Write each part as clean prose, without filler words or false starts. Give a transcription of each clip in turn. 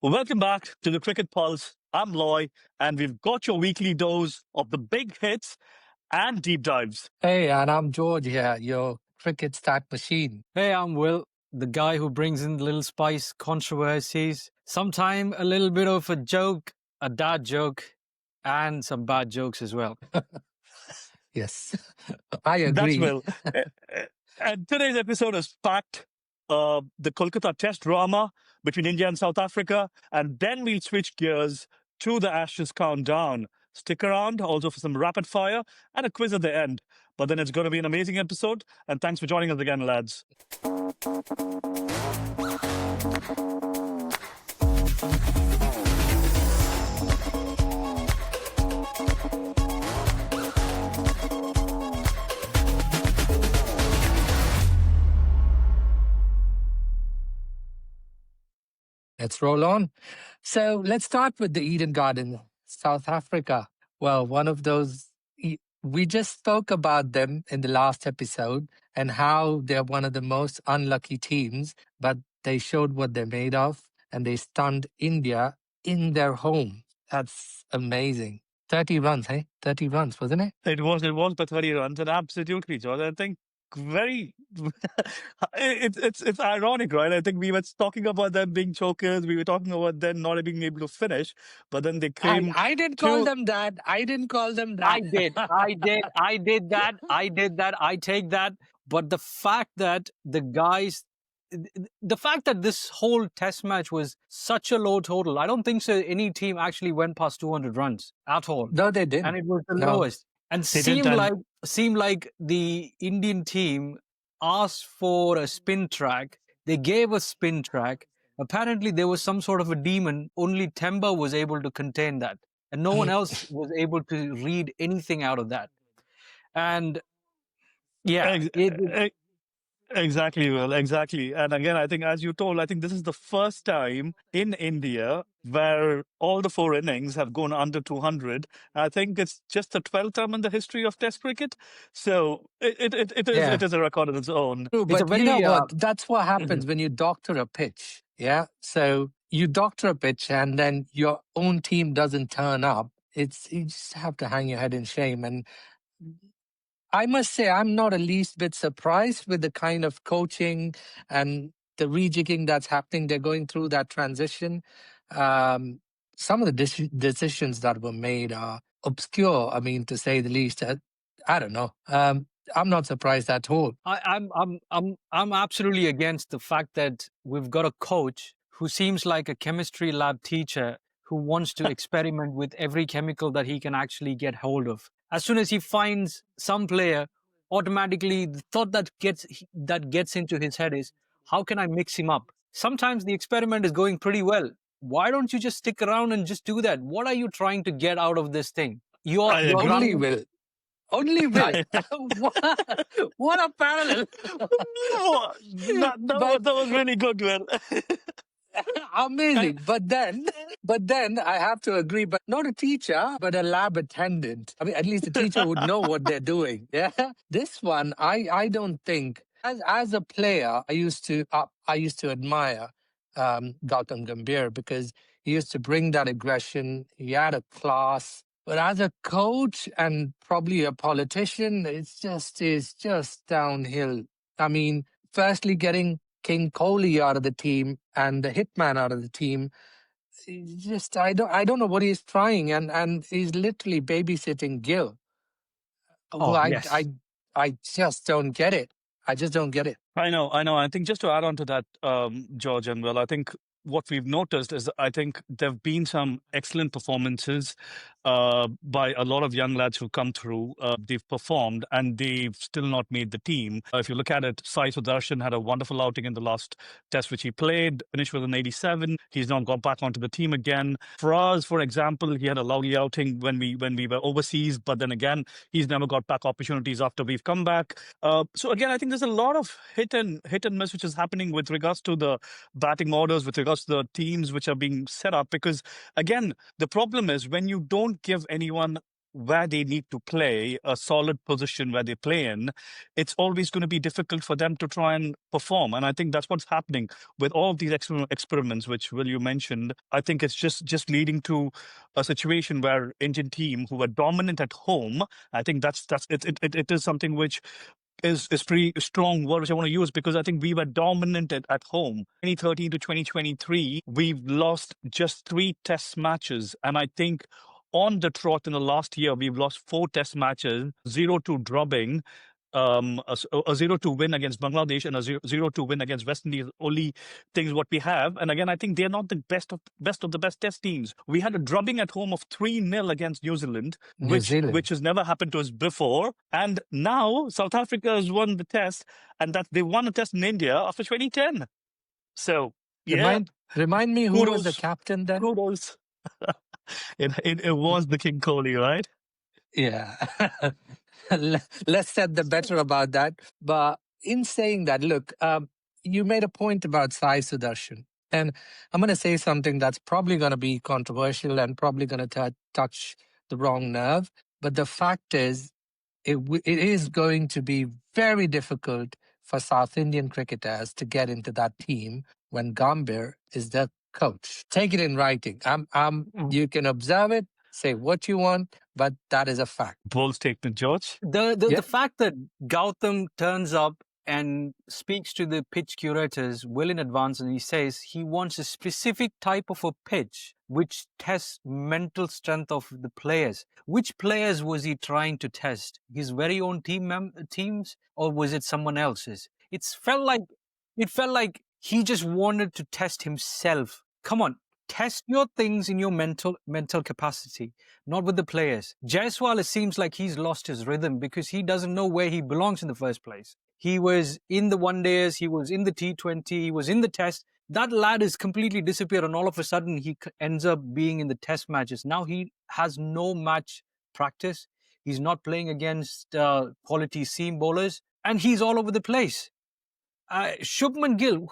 Welcome back to the Cricket Pulse. I'm Loy, and we've got your weekly dose of the big hits and deep dives. Hey, and I'm George here, your cricket stat machine. Hey, I'm Will, the guy who brings in the little spice controversies, sometime a little bit of a joke, a dad joke, and some bad jokes as well. Yes, I That's agree. Will. And today's episode is packed. The Kolkata Test drama between India and South Africa, and then we'll switch gears to the Ashes countdown. Stick around also for some rapid fire and a quiz at the end. But then it's going to be an amazing episode, and thanks for joining us again, lads. Let's roll on. So let's start with the Eden Garden, South Africa. Well, one of those, we just spoke about them in the last episode and how they're one of the most unlucky teams, but they showed what they're made of and they stunned India in their home. That's amazing. 30 runs, hey? 30 runs, wasn't it? It was by 30 runs, and absolutely, George. I think very it's ironic, right? I think we were talking about them being chokers, we were talking about them not being able to finish, but then they came I didn't call them that. I didn't call them that. I did that. I take that. But the fact that the fact that this whole test match was such a low total, I don't think so any team actually went past 200 runs at all. No, they didn't. And it was the No. lowest. And They didn't, seemed like the Indian team asked for a spin track. They gave a spin track. Apparently, there was some sort of a demon. Only Temba was able to contain that, and no one else was able to read anything out of that. And yeah, Exactly, Will. Exactly. And again, I think, as you told, I think this is the first time in India where all the four innings have gone under 200. I think it's just the 12th time in the history of Test cricket. So it is a record of its own. True, It's a but you know very, what? That's what happens when you doctor a pitch. Yeah. So you doctor a pitch and then your own team doesn't turn up. You just have to hang your head in shame. And I must say, I'm not a least bit surprised with the kind of coaching and the rejigging that's happening. They're going through that transition. Some of the decisions that were made are obscure. I mean, to say the least. I don't know. I'm not surprised at all. I'm absolutely against the fact that we've got a coach who seems like a chemistry lab teacher who wants to experiment with every chemical that he can actually get hold of. As soon as he finds some player, automatically the thought that gets into his head is, how can I mix him up? Sometimes the experiment is going pretty well. Why don't you just stick around and just do that? What are you trying to get out of this thing? I agree. Only will. Only will. What a parallel. that was really good, Will. Amazing. But then I have to agree, but not a teacher, but a lab attendant. I mean, at least the teacher would know what they're doing. Yeah. This one, I don't think as a player, I used to admire Gautam Gambhir because he used to bring that aggression. He had a class. But as a coach and probably a politician, it's just downhill. I mean, firstly getting King Kohli out of the team and the hitman out of the team. Just I don't know what he's trying, and he's literally babysitting Gill. Yes. I just don't get it. I just don't get it. I know. I think just to add on to that, George and Will, I think what we've noticed is I think there have been some excellent performances by a lot of young lads who come through. They've performed and they've still not made the team. If you look at it, Sai Sudarshan had a wonderful outing in the last test which he played, finished with an 87. He's now gone back onto the team again. Fraz, for example, he had a lovely outing when we were overseas, but then again, he's never got back opportunities after we've come back. So again, I think there's a lot of hit and miss which is happening with regards to the batting orders, with regards to the teams which are being set up. Because again, the problem is when you don't give anyone where they need to play, a solid position where they play in, it's always going to be difficult for them to try and perform. And I think that's what's happening with all of these experiments, which Will you mentioned. I think it's just leading to a situation where Indian team who were dominant at home. I think it is something which is pretty strong word which I want to use, because I think we were dominant at home. 2013 to 2023, we've lost just 3 test matches. And I think on the trot in the last year, we've lost 4 test matches, 0-2 drubbing, a 0-2 win against Bangladesh and a 0-2 win against West Indies. Only things what we have. And again, I think they're not the best of the best test teams. We had a drubbing at home of 3-0 against New Zealand, which has never happened to us before. And now South Africa has won the test, and that they won a test in India after 2010. So yeah, Remind me who was the captain then? kudos. It was the King Kohli, right? Yeah. Less said the better about that. But in saying that, look, you made a point about Sai Sudarshan. And I'm going to say something that's probably going to be controversial and probably going to touch the wrong nerve. But the fact is, it is going to be very difficult for South Indian cricketers to get into that team when Gambhir is the coach. Take it in writing. You can observe it, say what you want, but that is a fact. Bold statement, George. The fact that Gautam turns up and speaks to the pitch curators well in advance, and he says he wants a specific type of a pitch which tests mental strength of the players. Which players was he trying to test? His very own teams, or was it someone else's? It felt like he just wanted to test himself. Come on, test your things in your mental capacity, not with the players. Jaiswal, it seems like he's lost his rhythm because he doesn't know where he belongs in the first place. He was in the one days, he was in the T20, he was in the test. That lad has completely disappeared, and all of a sudden he ends up being in the test matches. Now he has no match practice. He's not playing against quality seam bowlers, and he's all over the place. Shubman Gill,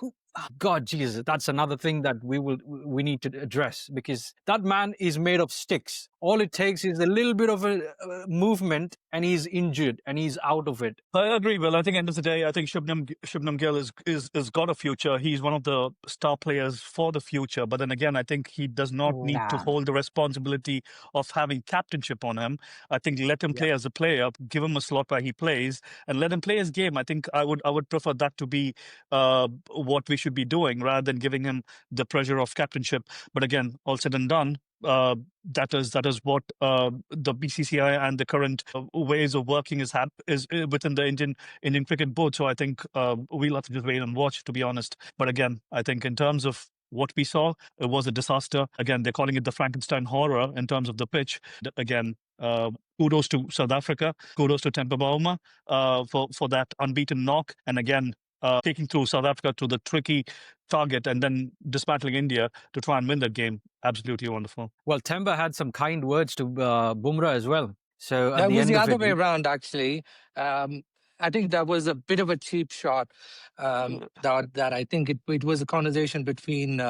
God, Jesus, that's another thing that we need to address, because that man is made of sticks. All it takes is a little bit of a movement and he's injured and he's out of it. I agree, Will. I think end of the day, I think Shubman Gill is got a future. He's one of the star players for the future. But then again, I think he does not need to hold the responsibility of having captainship on him. I think let him play as a player, give him a slot where he plays, and let him play his game. I think I would prefer that to be what we should be doing, rather than giving him the pressure of captainship. But again, all said and done, that is what the BCCI and the current ways of working is within the Indian Cricket Board. So I think we'll have to just wait and watch, to be honest. But again, I think in terms of what we saw, it was a disaster. Again, they're calling it the Frankenstein horror in terms of the pitch. Again, kudos to South Africa, kudos to Temba Bavuma for that unbeaten knock, and again, taking through South Africa to the tricky target and then dismantling India to try and win that game. Absolutely wonderful. Well, Temba had some kind words to Bumrah as well. So that was the other way around, actually. I think that was a bit of a cheap shot. That I think it was a conversation between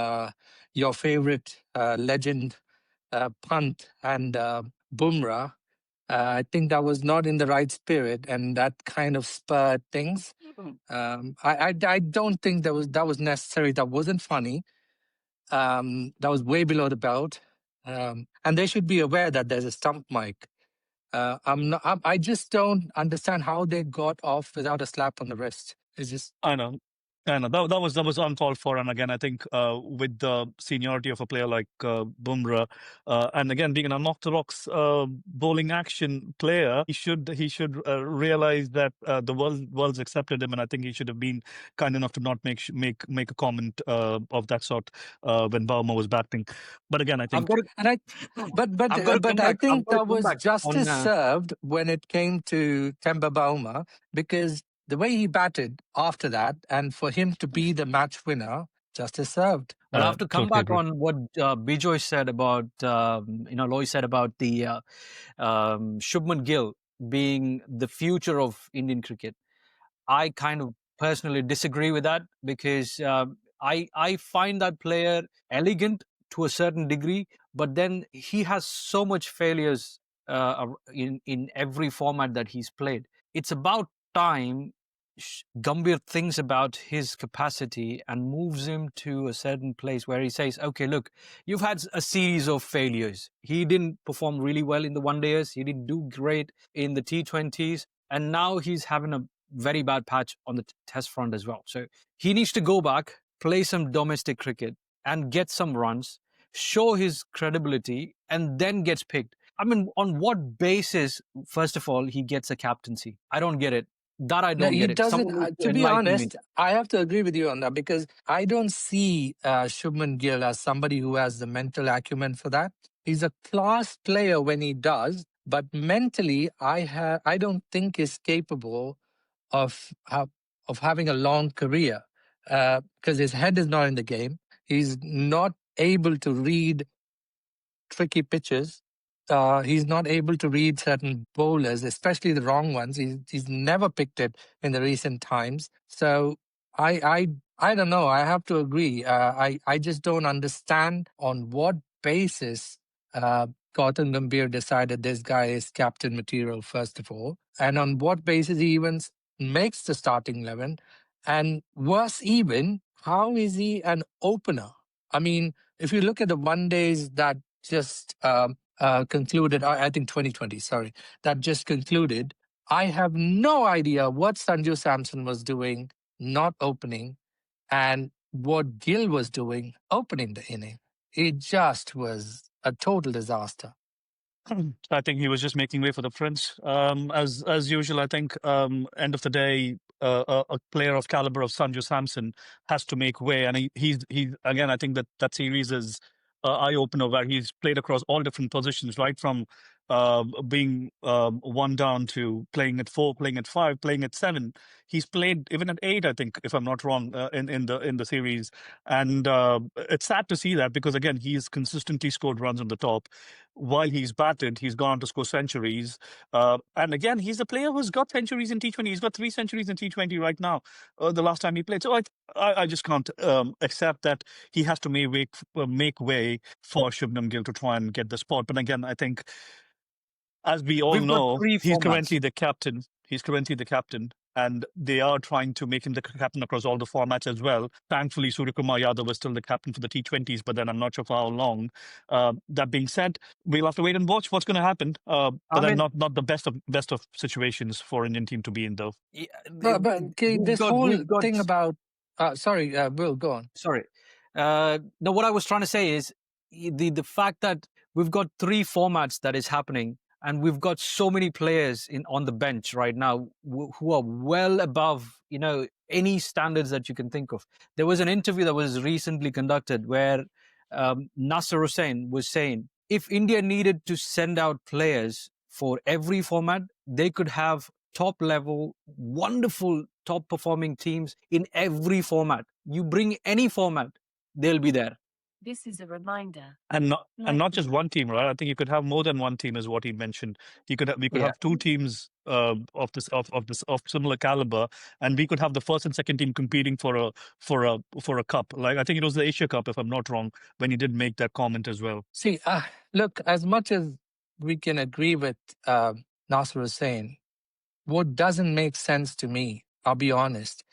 your favorite legend Pant and Bumrah. I think that was not in the right spirit, and that kind of spurred things. I don't think that was necessary. That wasn't funny. That was way below the belt, and they should be aware that there's a stump mic. I just don't understand how they got off without a slap on the wrist. It's just. I know. That was uncalled for, and again, I think with the seniority of a player like Bumrah, and again being an unorthodox bowling action player, he should realize that the world's accepted him, and I think he should have been kind enough to not make a comment of that sort when Bavuma was batting. But again, I think, but I think that was justice served when it came to Temba Bavuma, because the way he batted after that, and for him to be the match winner, justice served. Well, I have to come back on what Bijoy said about, Loy said about the Shubman Gill being the future of Indian cricket. I kind of personally disagree with that, because I find that player elegant to a certain degree, but then he has so much failures in every format that he's played. It's about time Gambhir thinks about his capacity and moves him to a certain place where he says, okay, look, you've had a series of failures. He didn't perform really well in the one days. He didn't do great in the T20s. And now he's having a very bad patch on the test front as well. So he needs to go back, play some domestic cricket and get some runs, show his credibility, and then gets picked. I mean, on what basis, first of all, he gets a captaincy? I don't get it. That I No, don't he get it. doesn't. Someone needs to To be enlighten me. honest, I have to agree with you on that because I don't see Shubman Gill as somebody who has the mental acumen for that. He's a class player when he does, but mentally, I don't think he's capable of having a long career because his head is not in the game. He's not able to read tricky pitches. He's not able to read certain bowlers, especially the wrong ones. He's never picked it in the recent times. So I don't know. I have to agree. I just don't understand on what basis Gautam Gambhir decided this guy is captain material first of all, and on what basis he even makes the starting 11. And worse even, how is he an opener? I mean, if you look at the one days that just concluded, I think 2020, sorry, that just concluded, I have no idea what Sanju Samson was doing, not opening, and what Gill was doing, opening the inning. It just was a total disaster. I think he was just making way for the prince. As usual, I think end of the day, a player of caliber of Sanju Samson has to make way, and he's again. I think that series is eye opener where he's played across all different positions, right from being one down to playing at 4, playing at 5, playing at 7. He's played even at 8, I think, if I'm not wrong, in the series, and it's sad to see that because again he's consistently scored runs on the top. While he's batted, he's gone on to score centuries. And again, he's a player who's got centuries in T20. He's got 3 centuries in T20 right now, the last time he played. So I just can't accept that he has to make way for Shubman Gill to try and get the spot. But again, I think, as we all We've got know, 3 he's formats. currently the captain. He's currently the captain. And they are trying to make him the captain across all the formats as well. Thankfully, Suryakumar Yadav was still the captain for the T20s, but then I'm not sure for how long. That being said, we'll have to wait and watch what's going to happen. But I then mean, not the best of situations for Indian team to be in, though. yeah, But okay, this whole we've got. thing about, sorry, Will, go on. Sorry. No, what I was trying to say is the fact that we've got 3 formats that is happening, and we've got so many players on the bench right now who are well above any standards that you can think of. There was an interview that was recently conducted where Nasser Hussain was saying if India needed to send out players for every format, they could have top level, wonderful, top performing teams in every format. You bring any format, they'll be there. This is a reminder. And not just one team, right? I think you could have more than one team, is what he mentioned. We could Yeah. have 2 teams of similar caliber, and we could have the first and second team competing for a cup. Like I think it was the Asia Cup, if I'm not wrong, when he did make that comment as well. See, look, as much as we can agree with Nasser Hussain, what doesn't make sense to me, I'll be honest,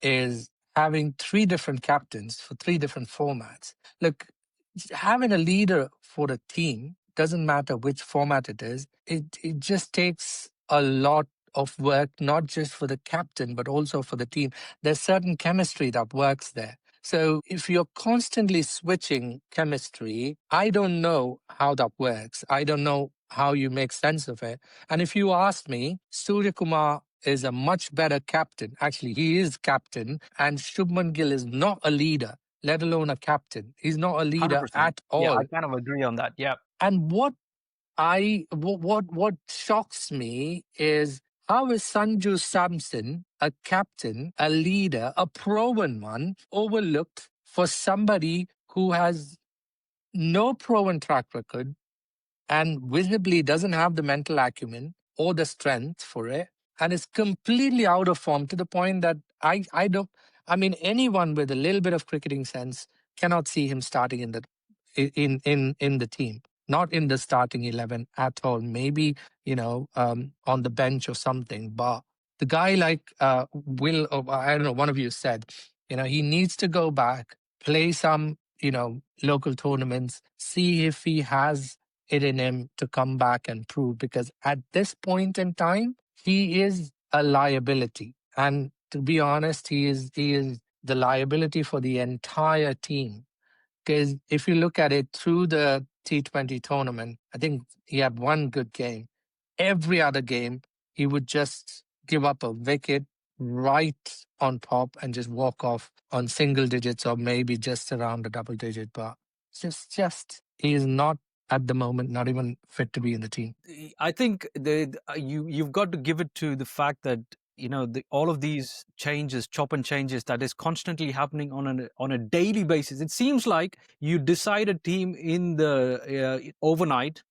is having 3 different captains for 3 different formats. Look, having a leader for a team doesn't matter which format it is. It just takes a lot of work, not just for the captain, but also for the team. There's certain chemistry that works there. So if you're constantly switching chemistry, I don't know how that works. I don't know how you make sense of it. And if you ask me, Surya Kumar is a much better captain. Actually, he is captain, and Shubman Gill is not a leader, let alone a captain. He's not a leader 100%. at all. Yeah, I kind of agree on that. Yeah. And what shocks me is how is Sanju Samson, a captain, a leader, a proven one, overlooked for somebody who has no proven track record and visibly doesn't have the mental acumen or the strength for it, and is completely out of form to the point that I mean, anyone with a little bit of cricketing sense cannot see him starting in the team. not in the starting 11 at all. Maybe, on the bench or something. But the guy like Will, or I don't know, one of you said, he needs to go back, play some, local tournaments, see if he has it in him to come back and prove. Because at this point in time, he is a liability. And to be honest, he is the liability for the entire team. Because if you look at it through the T20 tournament, I think he had one good game. Every other game, he would just give up a wicket right on pop and just walk off on single digits or maybe just around a double digit. But just he is not at the moment, not even fit to be in the team. I think you've got to give it to the fact that all of these changes, chop and changes, that is constantly happening on a daily basis. It seems like you decide a team in the overnight,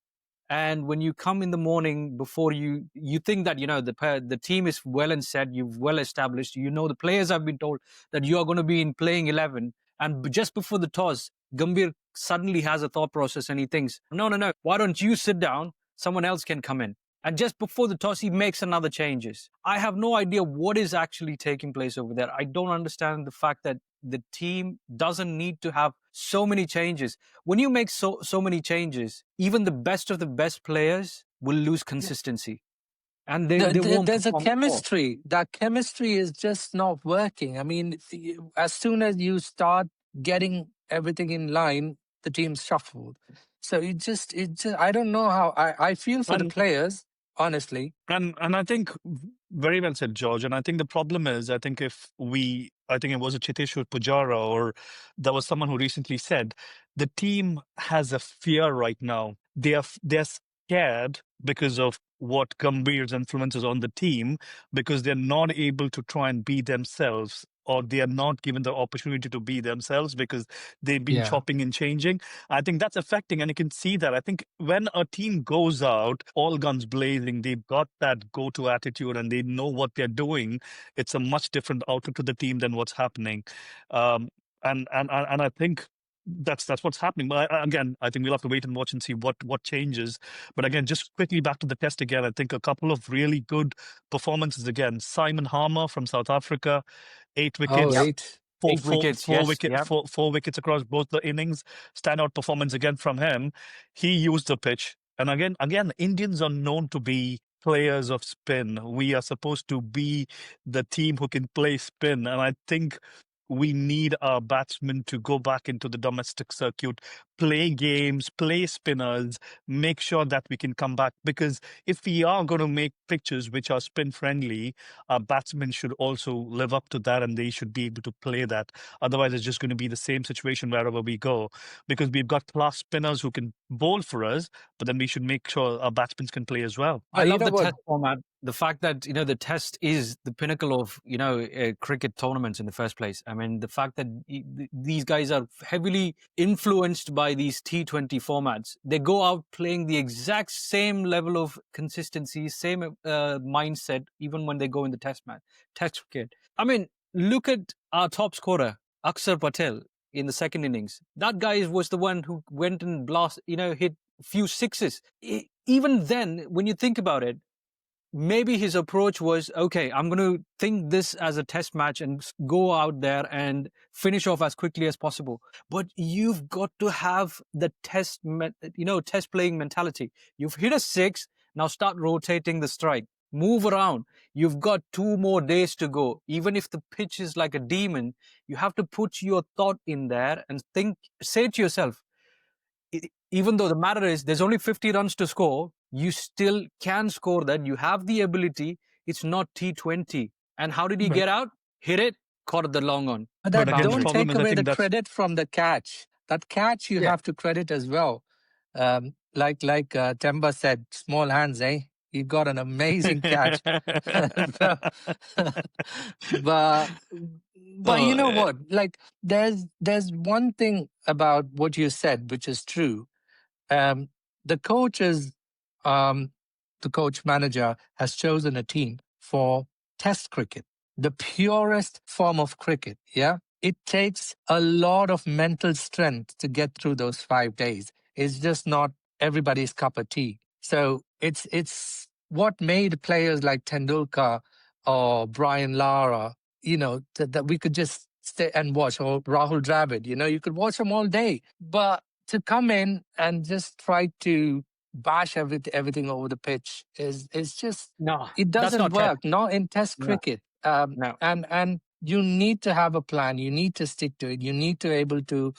and when you come in the morning before you think that the team is well and set, you've well established, the players have been told that you are going to be in playing 11, and just before the toss, Gambhir suddenly has a thought process and he thinks, no, why don't you sit down, someone else can come in. And just before the toss, he makes another changes. I have no idea what is actually taking place over there. I don't understand the fact that the team doesn't need to have so many changes. When you make so many changes, even the best of the best players will lose consistency, and they won't There's a perform at all. chemistry. That chemistry is just not working. I mean, as soon as you start getting everything in line, the team's shuffled. So I don't know how. I feel for the And players, honestly. and I think very well said, George. And I think the problem is, I think I think it was a Chiteshwar Pujara, or there was someone who recently said, the team has a fear right now. They're scared because of what Gambhir's influence is on the team, because they're not able to try and be themselves, or they are not given the opportunity to be themselves because they've been Yeah. chopping and changing. I think that's affecting, and you can see that. I think when a team goes out, all guns blazing, they've got that go-to attitude and they know what they're doing. It's a much different outlook to the team than what's happening. Um, and I think that's what's happening. But again, I think we'll have to wait and watch and see what changes. But again, just quickly back to the test again, I think a couple of really good performances again. Simon Harmer from South Africa, 8 Oh, Yep. wickets. eight. 8 wickets, yes. Yep. Four wickets across both the innings. Standout performance again from him. He used the pitch, and again, Indians are known to be players of spin. We are supposed to be the team who can play spin, and I think we need our batsmen to go back into the domestic circuit, play games, play spinners, make sure that we can come back. Because if we are going to make pitches which are spin friendly, our batsmen should also live up to that and they should be able to play that. Otherwise, it's just going to be the same situation wherever we go, because we've got class spinners who can bowl for us, but then we should make sure our batsmen can play as well. I You love know the what? test format. The fact that the test is the pinnacle of cricket tournaments in the first place. I mean, the fact that these guys are heavily influenced by these T20 formats. They go out playing the exact same level of consistency, same mindset, even when they go in the test cricket. I mean, look at our top scorer, Akshar Patel, in the second innings. That guy was the one who went and hit a few sixes. Even then, when you think about it, maybe his approach was, okay, I'm going to think this as a test match and go out there and finish off as quickly as possible. But you've got to have the test playing mentality. You've hit a six, now start rotating the strike. Move around. You've got 2 more days to go. Even if the pitch is like a demon, you have to put your thought in there and say to yourself, even though the matter is there's only 50 runs to score, you still can score that. You have the ability. It's not T20. And how did he get out? Hit it, caught the long on. But But that again, the don't Boundary. problem take is, I away the think that's credit from the catch. That catch you Yeah. have to credit as well. Like Temba said, small hands, eh? He got an amazing catch. So, but you know uh, what? Like there's one thing about what you said which is true. The coach is the coach manager has chosen a team for test cricket, the purest form of cricket. Yeah. It takes a lot of mental strength to get through those 5 days. It's just not everybody's cup of tea. So it's what made players like Tendulkar or Brian Lara, that we could just stay and watch, or Rahul Dravid, you could watch them all day. But to come in and just try to bash everything over the pitch is just, No, it that's doesn't not test. work, not in test No, cricket. no. And you need to have a plan. You need to stick to it. You need to be able to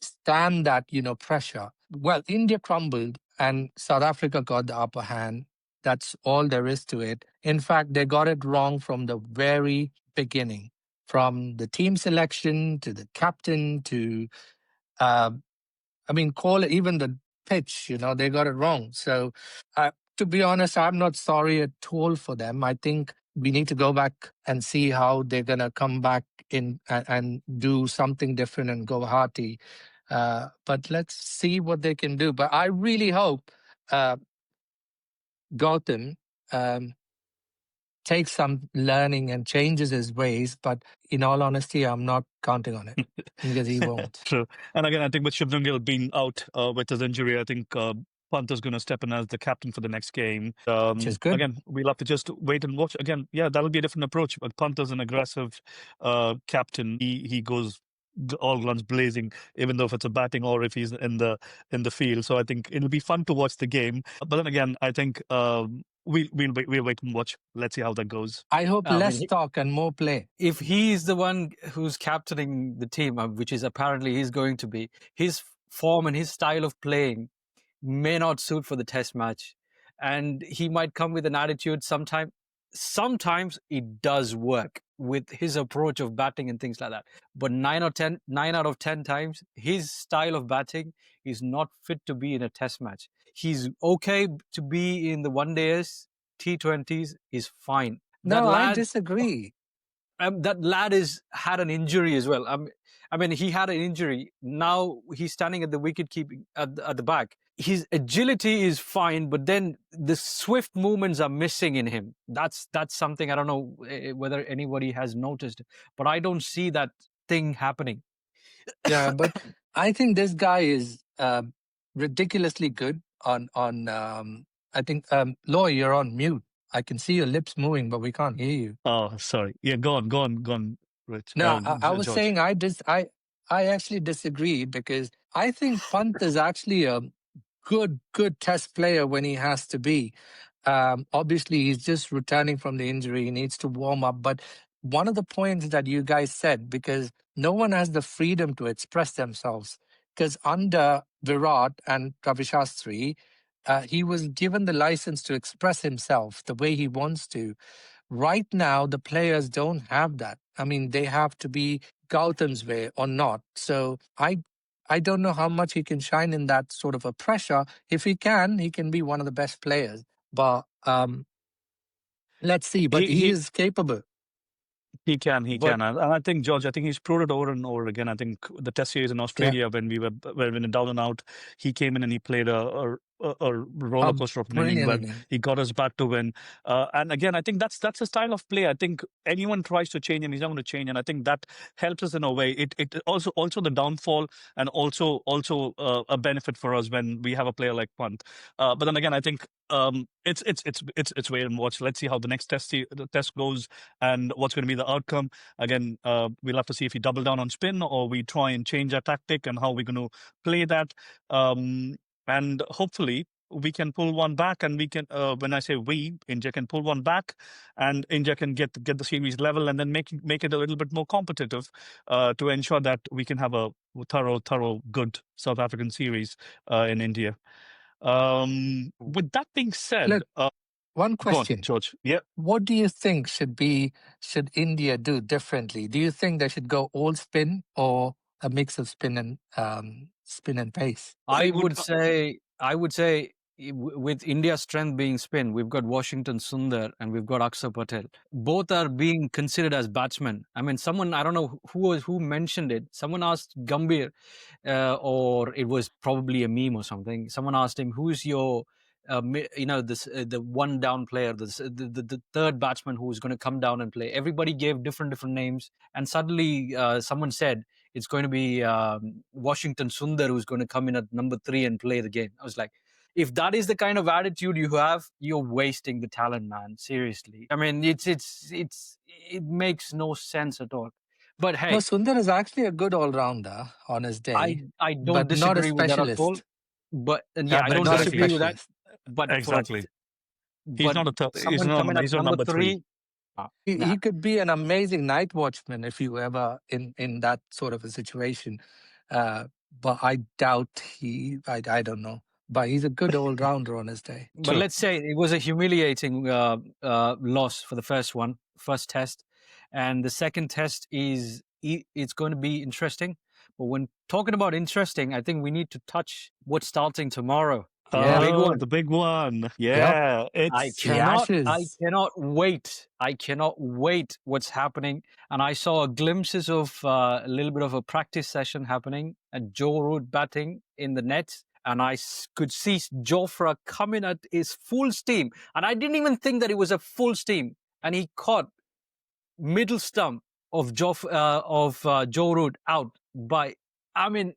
stand that, pressure. Well, India crumbled and South Africa got the upper hand. That's all there is to it. In fact, they got it wrong from the very beginning, from the team selection to the captain to, uh, call it even the pitch, they got it wrong. So, to be honest, I'm not sorry at all for them. I think we need to go back and see how they're going to come back in and do something different and go hearty. But let's see what they can do. But I really hope Gautam takes some learning and changes his ways. But in all honesty, I'm not counting on it because he won't. True. And again, I think with Shubman Gill being out with his injury, I think Pant is going to step in as the captain for the next game. Which is good. Again, we'll have to just wait and watch. Again, yeah, that'll be a different approach. But Pant is an aggressive captain. He goes all guns blazing, even though if it's a batting or if he's in the field. So I think it'll be fun to watch the game. But then again, I think we'll wait and watch. Let's see how that goes. I hope I mean, less talk and more play. if he is the one who's captaining the team, which is apparently he's going to be, his form and his style of playing may not suit for the test match. And he might come with an attitude sometimes it does work with his approach of batting and things like that. But 9 out of 10 times, his style of batting is not fit to be in a test match. He's okay to be in the one days, T20s is fine. No, I disagree. That lad had an injury as well. I mean, he had an injury. Now he's standing at the wicket keeping at the back. His agility is fine, but then the swift movements are missing in him. That's something I don't know whether anybody has noticed, but I don't see that thing happening. Yeah, but I think this guy is ridiculously good on. I think Loy, you're on mute. I can see your lips moving, but we can't hear you. Oh, sorry. Yeah, go on, Rich. No, I was George. saying I actually disagree because I think Pant is actually a good test player when he has to be. Obviously, he's just returning from the injury. He needs to warm up. But one of the points that you guys said, because no one has the freedom to express themselves. Because under Virat and Ravi Shastri, he was given the license to express himself the way he wants to. Right now, the players don't have that. I mean, they have to be Gautam's way or not. So I don't know how much he can shine in that sort of a pressure. If he can be one of the best players. But let's see. But he is capable. He can. And I think, George, I think he's proved it over and over again. I think the test series in Australia, when we were in down and out, he came in and he played a roller coaster of an inning, but he got us back to win. And again, I think that's a style of play. I think anyone tries to change him, he's not going to change. And I think that helps us in a way. It also the downfall and also a benefit for us when we have a player like Pant. But then again, I think it's wait and watch. Let's see how the next test goes and what's going to be the outcome. Again, we'll have to see if we double down on spin or we try and change our tactic and how we're going to play that. And hopefully we can pull one back, and we can. When I say we, India can pull one back, and India can get the series level, and then make it a little bit more competitive to ensure that we can have a thorough, good South African series in India. With that being said, one question, on, George. Yeah. What do you think should India do differently? Do you think they should go all spin or a mix of spin and pace? I would say with India's strength being spin, we've got Washington Sundar and we've got Akshar Patel. Both are being considered as batsmen. I mean, I don't know who mentioned it. Someone asked Gambhir, or it was probably a meme or something. Someone asked him, "Who's your the one down player, the third batsman who's going to come down and play?" Everybody gave different names, and suddenly someone said it's going to be Washington Sundar who's going to come in at number 3 and play the game. I was like, if that is the kind of attitude you have, you're wasting the talent, man. Seriously. I mean, it makes no sense at all. But No, hey, Sundar is actually a good all-rounder on his day, I don't but not a disagree with that at all. specialist. But Yeah, I but don't not a Exactly. disagree with that. specialist. But Exactly. He's but not someone coming at he's not number number 3. 3, nah. He could be an amazing night watchman if you ever in that sort of a situation. But I doubt I don't know. But he's a good all-rounder on his day. But let's say it was a humiliating loss for the first test, and the second test is it's going to be interesting. But when talking about interesting, I think we need to touch what's starting tomorrow. Yeah. Big one. The big one. Yeah. I It's The Ashes. cannot wait. I cannot wait what's happening. And I saw glimpses of a little bit of a practice session happening and Joe Root batting in the nets. And I could see Jofra coming at his full steam. And I didn't even think that it was a full steam. And he caught middle stump of Joe Root out by, I mean,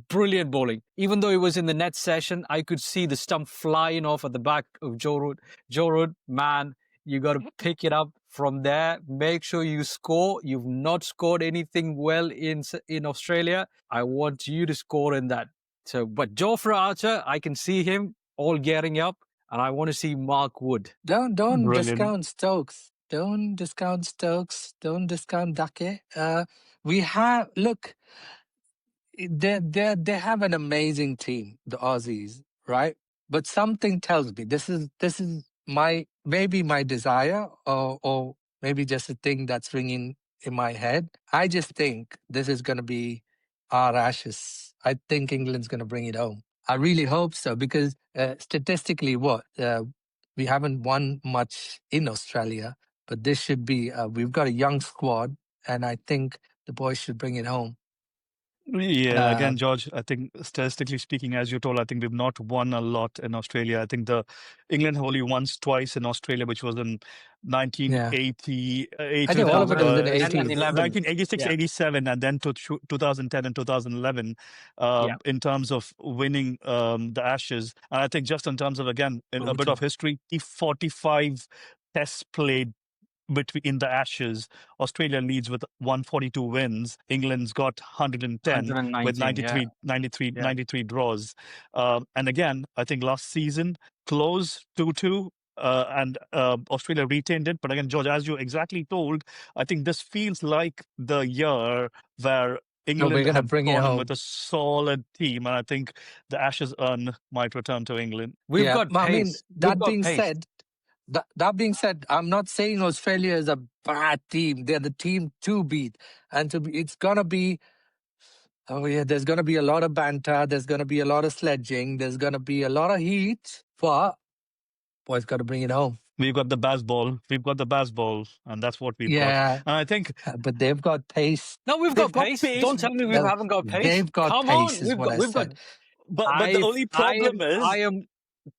brilliant bowling. Even though it was in the net session, I could see the stump flying off at the back of Joe Root. Joe Root, man, you got to pick it up from there. Make sure you score. You've not scored anything well in Australia. I want you to score in that. So, but Jofra Archer, I can see him all gearing up, and I want to see Mark Wood. Don't brilliant. discount Stokes. Don't discount Stokes. Don't discount Dake. We have look. They have an amazing team, the Aussies, right? But something tells me this is maybe my desire or maybe just a thing that's ringing in my head. I just think this is going to be our Ashes. I think England's going to bring it home. I really hope so because statistically, we haven't won much in Australia, but this should be. We've got a young squad, and I think the boys should bring it home. Yeah, again, George, I think statistically speaking, as you told, I think we've not won a lot in Australia. I think the England have only won twice in Australia, which was in 1980, I think all of it was in 80s. 1986, Yeah. 87, and then to 2010 and 2011 in terms of winning the Ashes. And I think just in terms of, again, a bit of history, 45 tests played in the Ashes, Australia leads with 142 wins. England's got 110 with 93 draws. And again, I think last season, close 2-2. And Australia retained it. But again, George, as you exactly told, I think this feels like the year where England have gone in with a solid team. And I think the Ashes might return to England. We've got pace. I mean, that being said, I'm not saying Australia is a bad team. They're the team to beat. And it's going to be, there's going to be a lot of banter. There's going to be a lot of sledging. There's going to be a lot of heat. But boys got to bring it home. We've got the baseball. And that's what we've got. And I think... but they've got pace. No, we've got pace. Don't tell me we haven't got pace. They've got Come pace, on. is what I said. But the only problem is...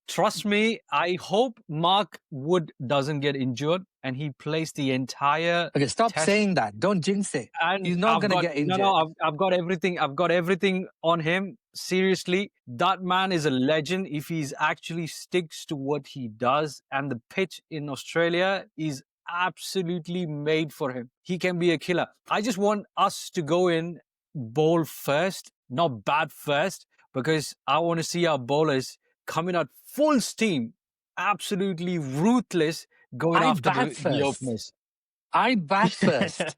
Trust me, I hope Mark Wood doesn't get injured and he plays the entire. Okay, stop saying that. Don't jinx it. And he's not going to get injured. No, I've got everything. I've got everything on him. Seriously, that man is a legend if he's actually sticks to what he does. And the pitch in Australia is absolutely made for him. He can be a killer. I just want us to go in bowl first, not bat first, because I want to see our bowlers coming out full steam, absolutely ruthless, going after the openers. I bat first.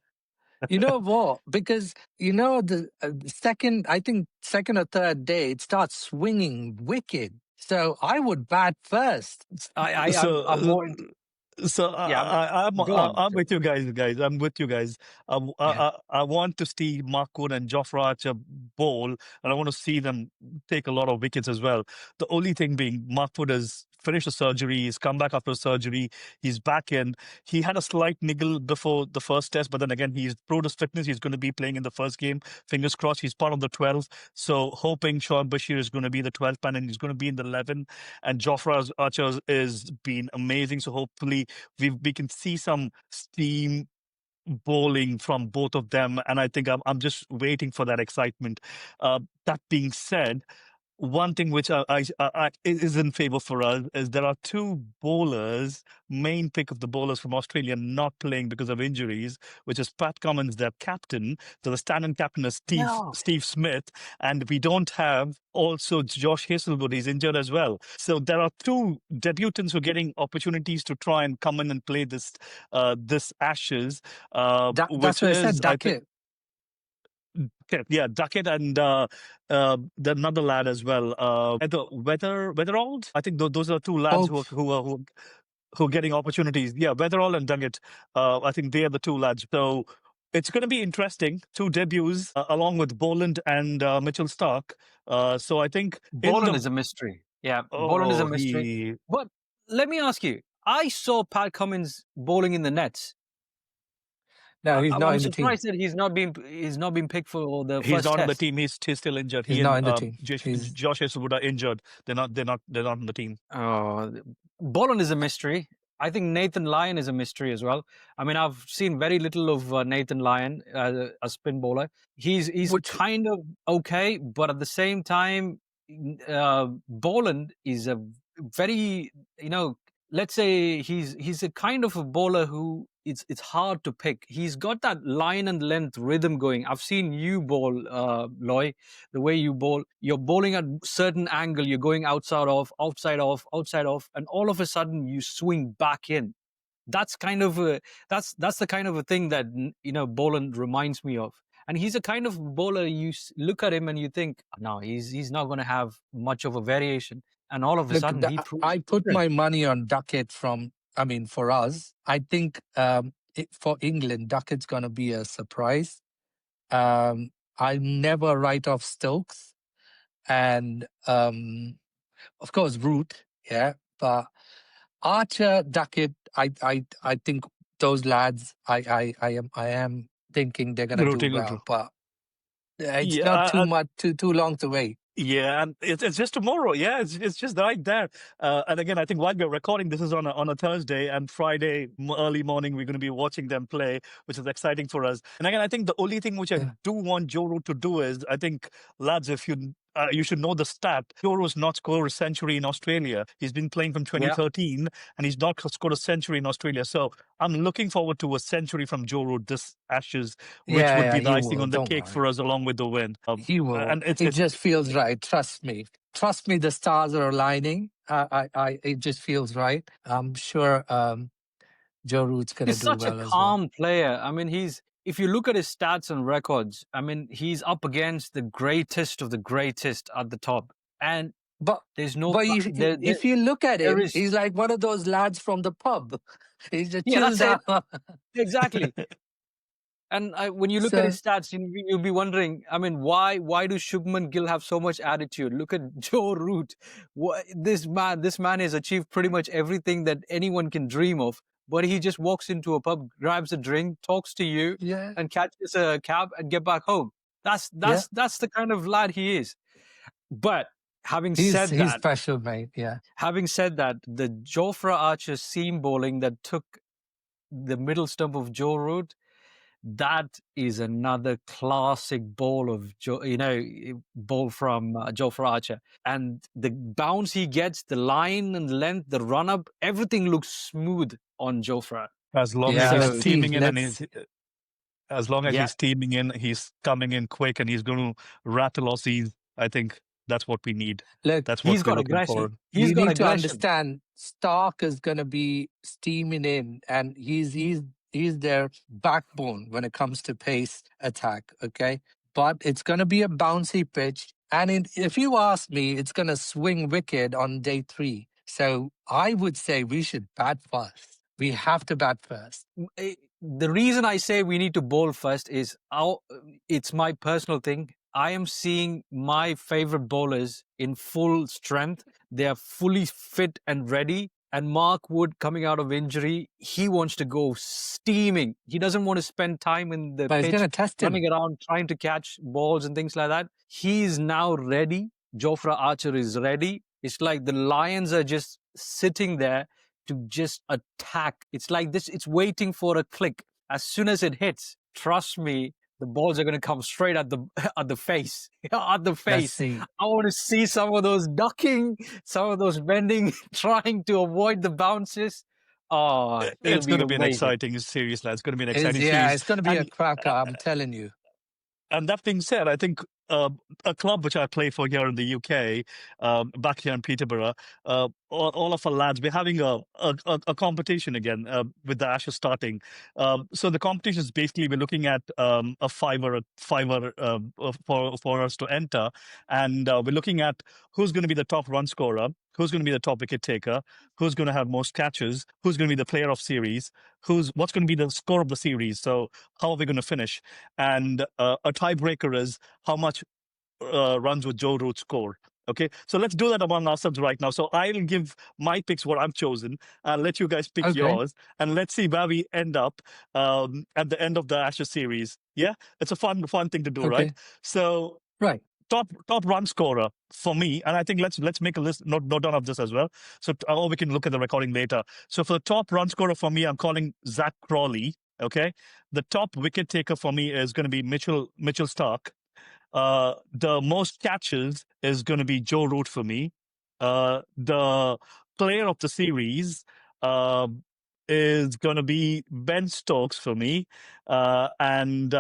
You know what? Because, the second or third day, it starts swinging wicked. So I would bat first. I'm with you guys. I'm with you guys. I want to see Mark Wood and Jofra Archer bowl, and I want to see them take a lot of wickets as well. The only thing being, Mark Wood has finished the surgery. He's come back after surgery. He's back in. He had a slight niggle before the first test, but then again, he's proved his fitness. He's going to be playing in the first game. Fingers crossed, he's part of the 12. So hoping Sean Bashir is going to be the 12th man and he's going to be in the 11. And Jofra Archer is been amazing. So hopefully we can see some steam bowling from both of them, and I think I'm just waiting for that excitement. That being said, one thing which is in favor for us is there are two bowlers, main pick of the bowlers from Australia, not playing because of injuries, which is Pat Cummins, their captain. So the stand-in captain is No. Steve Smith, and we don't have also Josh Hazelwood. He's injured as well. So there are two debutants who are getting opportunities to try and come in and play this Ashes, That's which why I said is, I think, Duckett. yeah, Duckett and the another lad as well. Weatherald. I think those are two lads Oh, who are getting opportunities. Yeah, Weatherall and Duckett. I think they are the two lads. So it's going to be interesting. Two debuts along with Boland and Mitchell Starc. So I think in Boland the is a mystery. Yeah, Boland is a mystery. he But let me ask you, I saw Pat Cummins bowling in the nets. no, he's not I'm in the team. surprised that he's not been picked for the he's first not on the test. team. He's still injured. He's He not and in the team. Josh Hazelwood are injured. They're not on the team. Oh, Boland is a mystery. I think Nathan Lyon is a mystery as well. I mean, I've seen very little of Nathan Lyon as a spin bowler. He's Which kind of okay, but at the same time, Boland is a very, let's say he's a kind of a bowler who it's hard to pick. He's got that line and length rhythm going. I've seen you bowl, Loy, the way you bowl. You're bowling at certain angle. You're going outside off, and all of a sudden you swing back in. That's kind of that's the kind of a thing that Boland reminds me of. And he's a kind of bowler you look at him and you think, no, he's not going to have much of a variation. And all of a look, sudden he proves I put different. my money on Duckett for us. I think for England, Duckett's going to be a surprise. I never write off Stokes, and of course Root, yeah. But Archer, Duckett, I think those lads, I am thinking they're going to do Rooting. well. But it's not Yeah, too long to wait. yeah, and it's just tomorrow. Yeah, it's just right there. And again, I think while we're recording, this is on a Thursday, and Friday early morning we're going to be watching them play, which is exciting for us. And again, I think the only thing which I Yeah. do want Joe Root to do is, I think, lads, if you should know the stat. Joe Root's not scored a century in Australia. He's been playing from 2013, and he's not scored a century in Australia. So I'm looking forward to a century from Joe Root this Ashes, which would Yeah, be the he icing will. on the Don't cake worry. for us, along with the win. He will. And It it's just feels right. Trust me. Trust me. The stars are aligning. It just feels right. I'm sure Joe Root's gonna He's do such a well as well. calm player. I mean, if you look at his stats and records, I mean, he's up against the greatest of the greatest at the top. And But there's no, but if you look at there him, is, he's like one of those lads from the pub. He's just yeah, chilled that's it. out. Exactly. And when you look at So his stats, you'll be wondering, I mean, why do Shubman Gill have so much attitude? Look at Joe Root. This man has achieved pretty much everything that anyone can dream of. But he just walks into a pub, grabs a drink, talks to you, yeah, and catches a cab and get back home. That's yeah, the kind of lad he is. But having he's said that, special, mate. Yeah, the Jofra Archer seam bowling that took the middle stump of Joe Root, that is another classic ball of ball from Jofra Archer. And the bounce he gets, the line and length, the run up, everything looks smooth on Jofra. as long as yeah. he's So Let's see. steaming in and as long as yeah, he's steaming in, he's coming in quick and he's going to rattle Aussies. I think that's what we need. Look, That's what he's we're got looking aggression. for. He's you got need to aggression. understand. Stark is gonna be steaming in, and he's their backbone when it comes to pace attack. Okay, but it's gonna be a bouncy pitch, and if you ask me, it's gonna swing wicked on day 3. So I would say we should bat first. We have to bat first. The reason I say we need to bowl first is it's my personal thing. I am seeing my favorite bowlers in full strength. They are fully fit and ready. And Mark Wood, coming out of injury, he wants to go steaming. He doesn't want to spend time in the But it's pitch gonna test him. running around trying to catch balls and things like that. He is now ready. Jofra Archer is ready. It's like the Lions are just sitting there to just attack. It's like this, it's waiting for a click. as soon as it hits, trust me, the balls are going to come straight at the at the face. At the Let's face. see. I want to see some of those ducking, some of those bending, trying to avoid the bounces. Oh, it'll It's be going to be an amazing. exciting series, lads. It's going to be an It's, exciting yeah, series. it's going to be a cracker, I'm telling you. And that being said, I think a club which I play for here in the UK, back here in Peterborough, all of our lads, we're having a competition again with the Ashes starting. So the competition is basically we're looking at a fiver for us to enter, and we're looking at who's going to be the top run scorer, who's going to be the top wicket taker, who's going to have most catches, who's going to be the player of series, what's going to be the score of the series. So how are we going to finish? And a tiebreaker is how much runs would Joe Root score. Okay, so let's do that among ourselves right now. So I'll give my picks, what I've chosen. I'll let you guys pick Okay. yours, and let's see where we end up at the end of the Ashes series. Yeah, it's a fun thing to do, Okay. right? So Right. top run scorer for me, and I think let's make a list, note down of this as well. So or we can look at the recording later. So for the top run scorer for me, I'm calling Zach Crawley. Okay, the top wicket taker for me is going to be Mitchell Starc. The most catches is going to be Joe Root for me. The player of the series is going to be Ben Stokes for me. And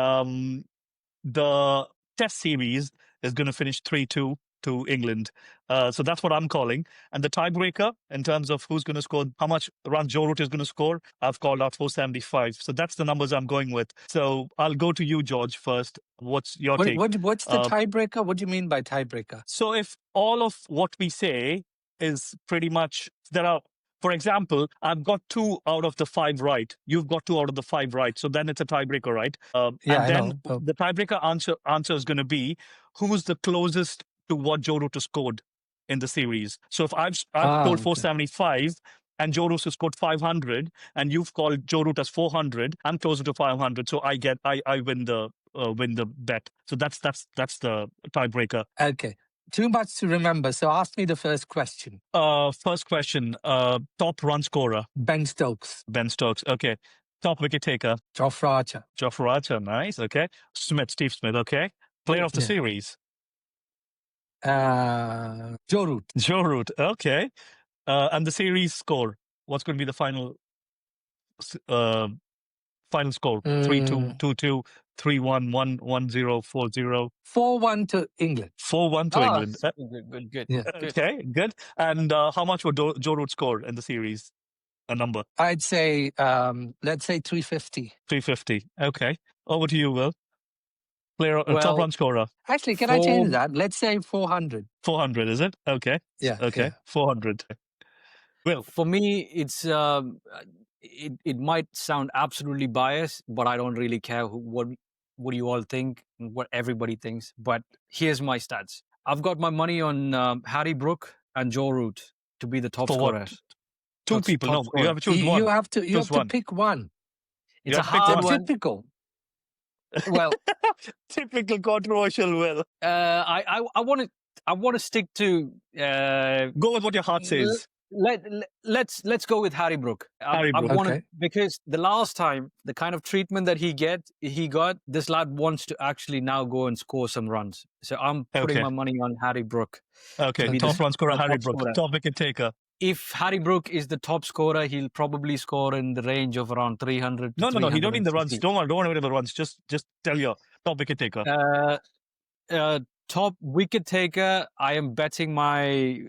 the test series is going to finish 3-2 to England. So that's what I'm calling. And the tiebreaker in terms of who's going to score, how much runs Joe Root is going to score, I've called out 475. So that's the numbers I'm going with. So I'll go to you, George, first. What's your take? What's the tiebreaker? What do you mean by tiebreaker? So if all of what we say is pretty much, there are, for example, I've got 2 out of the 5 right. You've got 2 out of the 5 right. So then it's a tiebreaker, right? Yeah, and I then know. the tiebreaker answer is going to be who's the closest to what Joe Root has scored in the series. So if I've scored Okay. 475 and Joe Root has scored 500 and you've called Joe Root as 400, I'm closer to 500. So I win the bet. So that's the tiebreaker. Okay. Too much to remember. So ask me the first question. First question, top run scorer. Ben Stokes. Ben Stokes. Okay. Top wicket taker. Jofra Archer. Jofra Archer. Nice. Okay. Steve Smith. Okay. Player of the Yeah. series. Joe Root. Joe Root. Okay. And the series score. What's going to be the final score? 3-2, 2-2, 3-1, 1-1-0, 4-0. 4-1 to England. 4-1 to England. Good. Yeah. Okay, good. And how much would Joe Root score in the series? A number. I'd say, let's say 350. 350. Okay. Over to you, Will. Player, top Well, run scorer. Actually, can I change that? Let's say 400. 400, is it? Okay. Yeah. Okay. Yeah. 400. Will. for me, it's it might sound absolutely biased, but I don't really care what you all think and what everybody thinks. But here's my stats. I've got my money on Harry Brook and Joe Root to be the top For what? scorers. 2 people. No, scorer. you have to choose one. You have to Choose one. pick one. It's You a have to pick hard one. one. Typical. Well, Typical controversial, Will. I want to stick to Go with what your heart says. Let's go with Harry Brook. Harry Brook. Okay. Because the last time, the kind of treatment that he got, this lad wants to actually now go and score some runs. So I'm putting Okay. my money on Harry Brook. Okay. be the Top run scorer, top Harry Brook. scorer. Top wicket taker. If Harry Brook is the top scorer, he'll probably score in the range of around 300 to No. He don't mean the runs. 350. Don't worry about the runs. Just tell your top wicket taker. Top wicket taker, I am betting my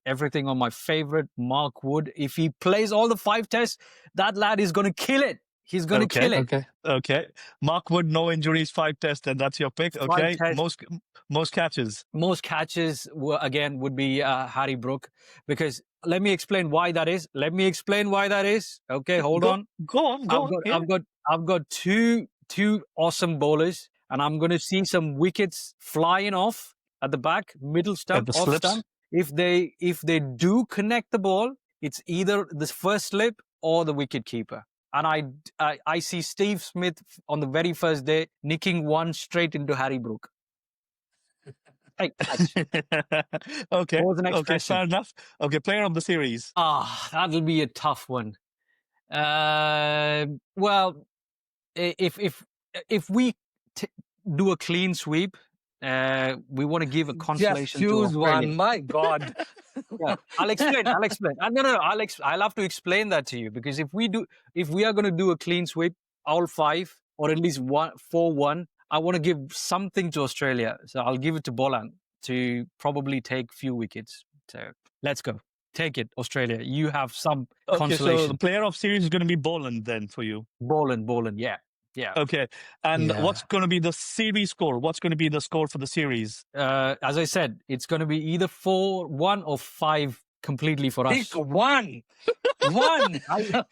everything on my favorite, Mark Wood. If he plays all the 5 tests, that lad is going to kill it. He's going to kill it. Okay. Okay. Mark Wood, no injuries, 5 tests, and that's your pick. 5 Okay. tests. Most catches. Most catches would be Harry Brook, because let me explain why that is. Okay, hold on. Go on. Yeah. I've got two awesome bowlers, and I'm going to see some wickets flying off at the back, middle stump, the off slips. stump. If they do connect the ball, it's either the first slip or the wicket keeper. And I see Steve Smith on the very first day nicking one straight into Harry Brook. Hey, Okay. What was the next Okay, question? fair enough. Okay, player of the series. that'll be a tough one. Well, if we do a clean sweep, we want to give a Just consolation to choose Australia. one. My God. Yeah, I'll explain. No. I'll have to explain that to you, because if we are going to do a clean sweep, all 5 or at least 4-1, I want to give something to Australia. So I'll give it to Bolan to probably take few wickets. So let's go. Take it, Australia. You have some Okay, so the consolation. player of series is going to be Boland then for you. Bolan. Yeah. Okay, and Yeah. what's going to be the series score? What's going to be the score for the series? As I said, it's going to be either 4-1 or 5 completely for us. Pick one. One. I-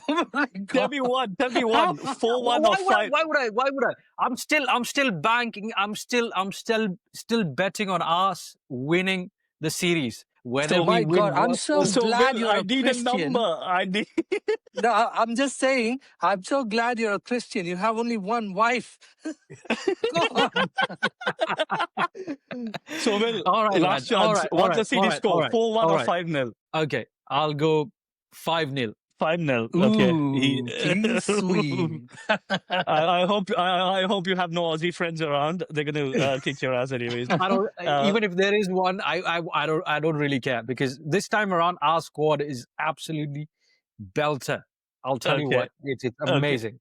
Oh my God. Tell me one. 4-1 or 5. Why would I? I'm still banking. I'm still betting on us winning the series. Whether So, we My win God, I'm one so so glad Will, you're I a need Christian. a number. I need. No, I'm just saying, I'm so glad you're a Christian. You have only one wife. God. So Will, all right, last lads. All chance. right, What's the series score? 4-1 all or right. 5-0? Okay, I'll go 5-0. 5-0. Okay. Ooh, clean sweep. I hope you have no Aussie friends around. They're gonna kick your ass anyways. I don't. Uh, Even if there is one, I don't really care, because this time around our squad is absolutely belter. I'll tell you Okay. what, it's Okay. amazing.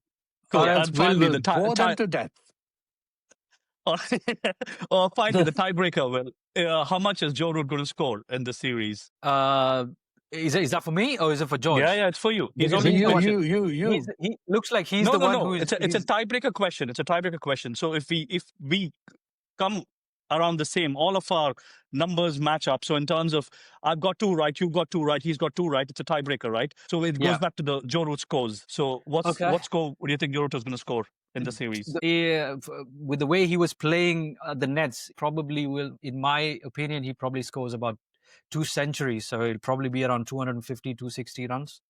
Cool. Or else And Will finally, will the bore them tie. to death. Or finally, the tiebreaker. Will, how much is Joe Root going to score in the series? Is that for me or is it for George? Yeah, it's for you. He's Because only he's the one- You. He looks like he's No, the no, one no. who is. It's a tiebreaker question. It's a tiebreaker question. So if we come around the same, all of our numbers match up. So in terms of I've got 2 right, you've got 2 right, he's got 2 right. It's a tiebreaker, right? So it goes Yeah. back to the Joe Root scores. So what score do you think Joe Root is going to score in the series? With the way he was playing the Nets, probably will, in my opinion, he probably scores about 2 centuries. So it'll probably be around 250, 260 runs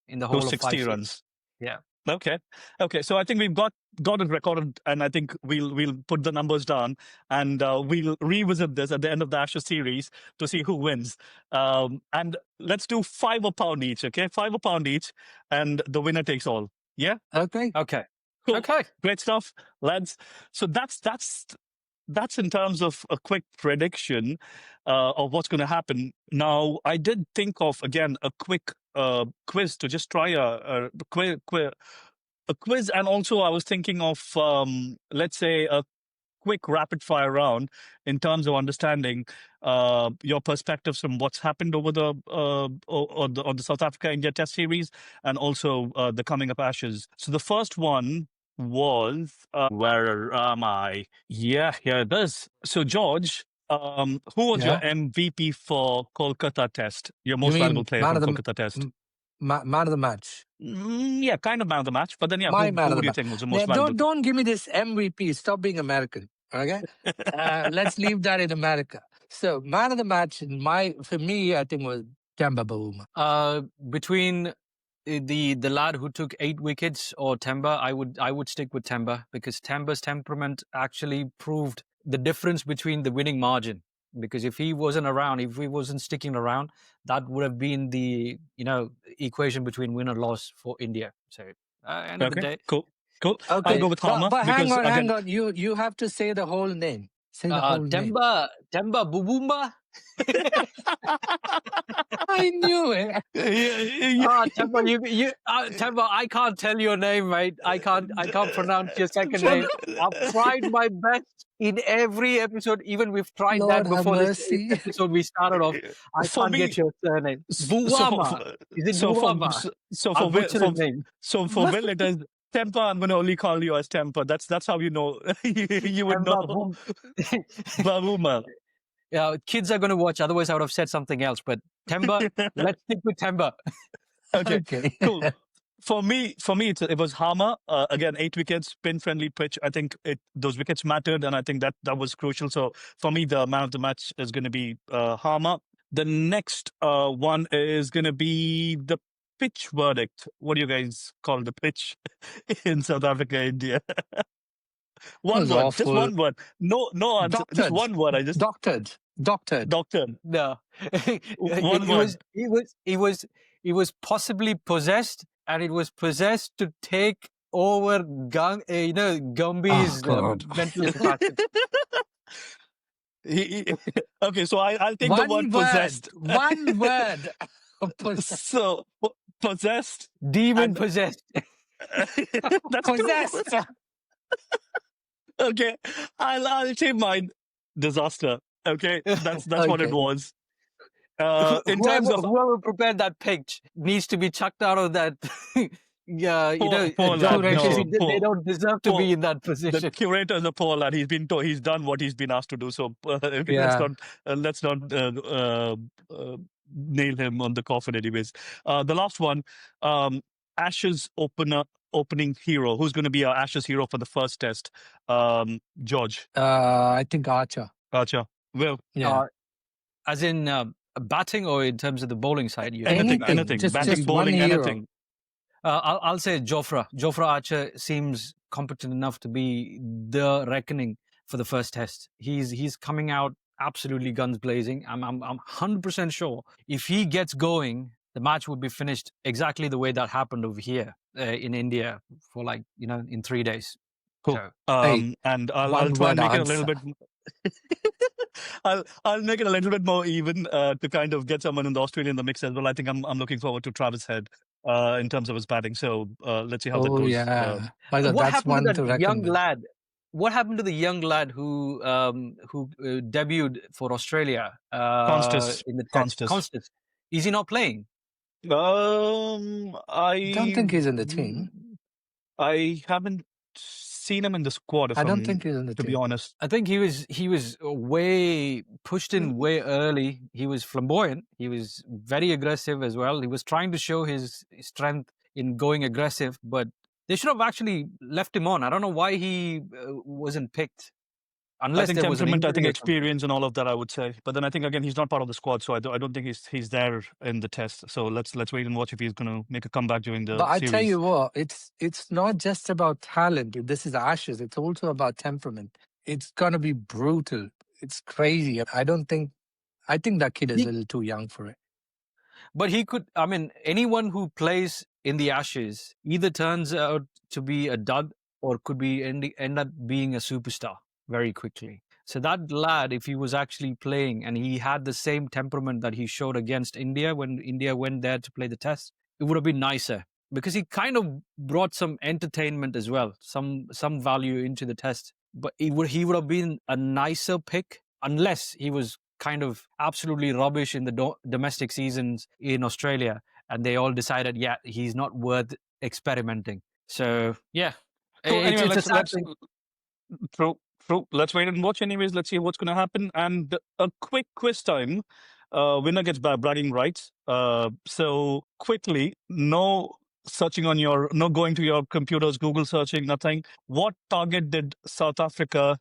in the whole of 5 260 series. runs. Yeah. Okay. So I think we've got it recorded, and I think we'll put the numbers down, and we'll revisit this at the end of the Ashes series to see who wins. And let's do £5 each. Okay, £5 each, and the winner takes all. Yeah. Okay. Okay. Cool. Okay. Great stuff, lads. So that's in terms of a quick prediction of what's going to happen. Now, I did think of, again, a quick quiz to just try a quiz. And also I was thinking of, let's say, a quick rapid fire round in terms of understanding your perspectives from what's happened over the on the South Africa India Test series, and also the coming up Ashes. So the first one was where am I? Yeah, here it is. So George, who was your Yeah. MVP for Kolkata Test? Your You most valuable mean player man from of the Kolkata Test? man of the match? Yeah, kind of man of the match. But then, yeah, My who man of do the you match. think was the most Yeah, valuable? don't give me this MVP. Stop being American. Okay. Let's leave that in America. So man of the match for me, I think was Bavuma. Between the lad who took 8 wickets or Temba, I would stick with Temba, because Temba's temperament actually proved the difference between the winning margin. Because if he wasn't sticking around, that would have been the equation between win or loss for India. So end of the day, Cool. Okay, I'll go with Harmer but because hang on. You have to say the whole name. Say the whole name. Temba Bavuma. I knew it. Temba, I can't tell your name, mate. I can't pronounce your second name. I've tried my best in every episode. Even we've tried Lord that have before this mercy. episode we started off. I For can't me, get your surname. so Buwama. Is it Buwama? I'll butcher his name. so for Will it is Temper. I'm going to only call you as Temper. That's how you know. You would Temba know. Bavuma. Yeah, kids are going to watch. Otherwise, I would have said something else. But Temba, let's stick with Temba. Okay, Okay. cool. For me, it was Harmer. Again, 8 wickets, spin-friendly pitch. I think those wickets mattered, and I think that was crucial. So for me, the man of the match is going to be Harmer. The next one is going to be the pitch verdict. What do you guys call the pitch in South Africa, India? One was word, awful. just one word. No answer. Doctored. Just one word. I just Doctored. doctor. No, One word. He was possibly possessed, and it was possessed to take over Gumby's God. mental capacity. Okay, so I'll take the word possessed. One word. So possessed. Demon And possessed. that's two. Possessed. Okay, I'll take mine. Disaster. Okay, that's what it Okay. was. In terms of Whoever prepared that pitch needs to be chucked out of that poor lad, job, because Curation. no, they don't deserve to poor, be in that the position. curator is a poor lad. He's been told, he's done what he's been asked to do. So Yeah. let's not nail him on the coffin, anyways. The last one, Ashes opening hero. Who's going to be our Ashes hero for the first test? George. I think Archer. Gotcha. Well, Yeah. As in batting, or in terms of the bowling side? You're talking about? anything, Just batting, one bowling, hero. anything. I'll say Jofra. Jofra Archer seems competent enough to be the reckoning for the first test. He's coming out absolutely guns blazing. I'm 100% sure if he gets going, the match would be finished exactly the way that happened over here in India for in 3 days. Cool. So, Hey, And I'll one try and word make it a little answer. bit. I'll make it a little bit more even to kind of get someone in the Australian in the mix as well. I think I'm looking forward to Travis Head in terms of his batting. So let's see how that Oh, goes. yeah. I thought what that's happened to one to that reckon young with. lad? What happened to the young lad who debuted for Australia Constus. in the test? Constus. Is he not playing? I don't think he's in the team. I haven't seen him in the squad. I don't think he's in the to team. be honest. I think he was way pushed in way early. He was flamboyant. He was very aggressive as well. He was trying to show his strength in going aggressive, but they should have actually left him on. I don't know why he wasn't picked. I Unless think there was an temperament, I injury think or something. experience and all of that, I would say. But then I think again he's not part of the squad, so I don't think he's there in the test. So let's wait and watch if he's going to make a comeback during the But I series. tell you what, it's not just about talent. This is Ashes. It's also about temperament. It's gonna be brutal. It's crazy. I think that kid is a little too young for it. But he could, I mean, anyone who plays in the Ashes either turns out to be a dud or could be end up being a superstar very quickly. So that lad, if he was actually playing and he had the same temperament that he showed against India when India went there to play the test, it would have been nicer, because he kind of brought some entertainment as well, some value into the test. But he would have been a nicer pick, unless he was kind of absolutely rubbish in the domestic seasons in Australia, and they all decided, yeah, he's not worth experimenting. So yeah, Cool. Anyway, it's a sad thing. True. Let's wait and watch. Anyways, let's see what's going to happen. And a quick quiz time. Winner gets bragging rights. So quickly, no searching on no going to your computers, Google searching, nothing. What target did South Africa?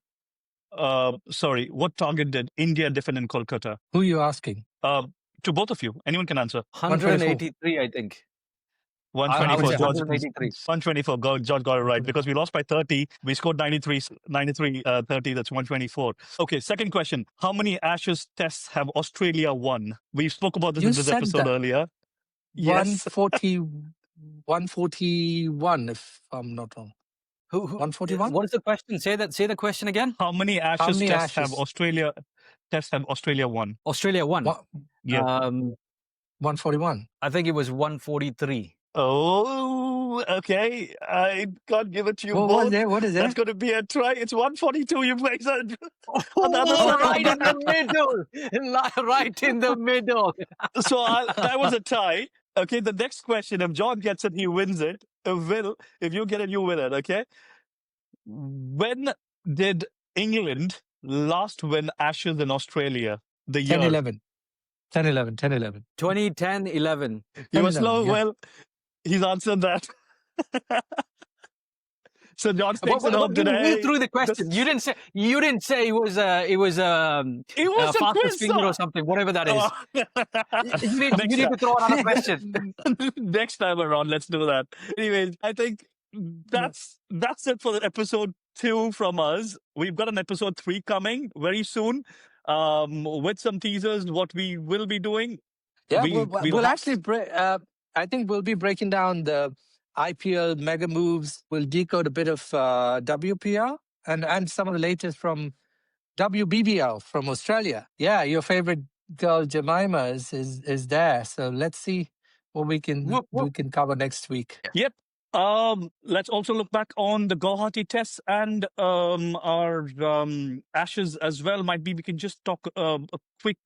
What target did India defend in Kolkata? Who are you asking? To both of you, anyone can answer. 183, I think. 124. George, 183. 124. George got it right, because we lost by 30. We scored 93, 30. That's 124. Okay, second question. How many Ashes tests have Australia won? We spoke about this You in this said episode that. earlier. Yes. 141, if I'm not wrong. 141? What is the question? Say the question again. How many Ashes tests have Australia won? Australia won. Yeah. 141. I think it was 143. Oh, okay. I can't give it to you both. What is it? That's going to be a try. It's 142. You guys are on the other side. Right in the middle. Right in the middle. So that was a tie. Okay, the next question, if John gets it, he wins it. If you get it, you win it, okay? When did England last win Ashes in Australia? The year? 10-11. 2010-11. You were slow. Yeah. Well, he's answered that. So John takes it home today. Move through the question. You didn't say it was a fastest finger or something, whatever that is. You need to throw another question. Next time around, let's do that. Anyways, I think that's it for episode 2 from us. We've got an episode 3 coming very soon, with some teasers what we will be doing. Yeah, we'll actually I think we'll be breaking down the IPL mega moves. We'll decode a bit of WPL and some of the latest from WBBL from Australia. Yeah, your favorite girl Jemima is there. So let's see what we can cover next week. Yep. Let's also look back on the Guwahati tests and our Ashes as well. Might be we can just talk a quick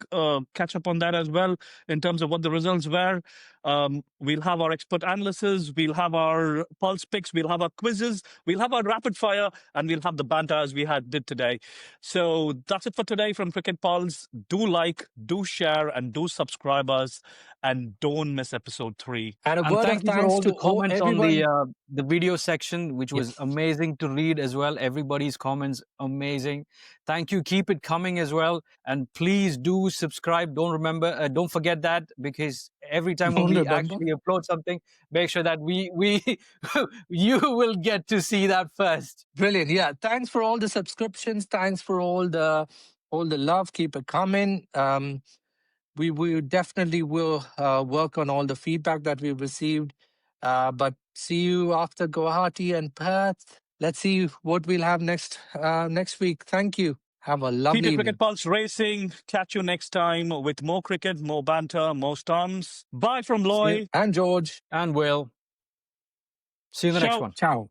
catch up on that as well in terms of what the results were. We'll have our expert analysis, we'll have our pulse picks, we'll have our quizzes, we'll have our rapid fire, and we'll have the banter as we did today. So that's it for today from Cricket Pulse. Do like, do share, and do subscribe us, and don't miss episode 3. And a And word of thank you for thanks all to the comments on everyone. the video section, which was Yes. amazing to read as well. Everybody's comments, amazing. Thank you. Keep it coming as well. And please do subscribe. Don't forget that, because every time when Don't we remember. actually upload something, make sure that we you will get to see that first. Brilliant. Yeah. Thanks for all the subscriptions. Thanks for all the love. Keep it coming. We definitely will work on all the feedback that we've received. But see you after Guwahati and Perth. Let's see what we'll have next week. Thank you. Have a Keep lovely your evening. Cricket Pulse racing. Catch you next time with more cricket, more banter, more storms. Bye from Loy. And George. And Will. See you in the next Ciao. one. Ciao.